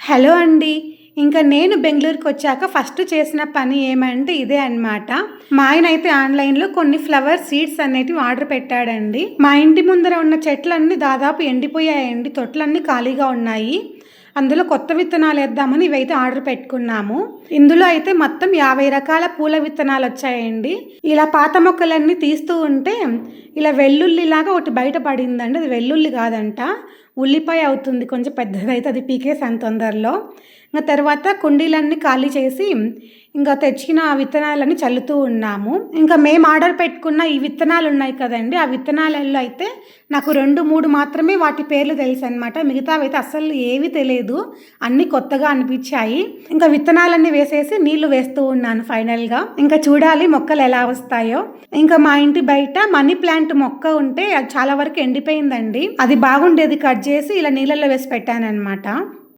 Hello అండి. ఇంకా నేను బెంగుళూరుకొచ్చాక ఫస్ట్ చేసిన పని ఏమంటే ఇదే అన్నమాట. మా ఆయనైతే ఆన్‌లైన్‌లో కొన్ని ఫ్లవర్ సీడ్స్ అనేటివి ఆర్డర్ పెట్టాడండి. మా ఇంటి ముందర ఉన్న చెట్లన్నీ దాదాపు ఎండిపోయాయండి. తొట్లన్నీ ఖాళీగా ఉన్నాయి. అందులో కొత్త విత్తనాలేద్దామని ఇవైతే ఆర్డర్ పెట్టుకున్నాము. ఇందులో అయితే మొత్తం 50 రకాల పూల విత్తనాలొచ్చాయండి. ఇలా పాత మొక్కలన్నీ తీస్తూ ఉంటే ఇలా వెల్లుల్లిలాగా ఒకటి బయట పడిందండి. అది వెల్లుల్లి కాదంట. ఉల్లిపాయ అవుతుంది. కొంచెం పెద్దదైతే అది పీకేసాను తొందరలో. ఇంక తర్వాత కుండీలన్నీ ఖాళీ చేసి ఇంకా తెచ్చిన విత్తనాలన్నీ చల్లుతూ ఉన్నాము. ఇంకా మేము ఆర్డర్ పెట్టుకున్న ఈ విత్తనాలు ఉన్నాయి కదండి, ఆ విత్తనాలలో అయితే నాకు 2, 3 మాత్రమే వాటి పేర్లు తెలుసు అనమాట. మిగతావైతే అస్సలు ఏవి తెలియదు. అన్నీ కొత్తగా అనిపించాయి. ఇంకా విత్తనాలన్నీ వేసేసి నీళ్లు వేస్తూ ఉన్నాను ఫైనల్గా. ఇంకా చూడాలి మొక్కలు ఎలా వస్తాయో. ఇంకా మా ఇంటి బయట మనీ ప్లాంట్ మొక్క ఉంటే అది చాలా వరకు ఎండిపోయిందండి. అది బాగుండేది, కట్ చేసి ఇలా నీళ్ళల్లో వేసి పెట్టాను అనమాట.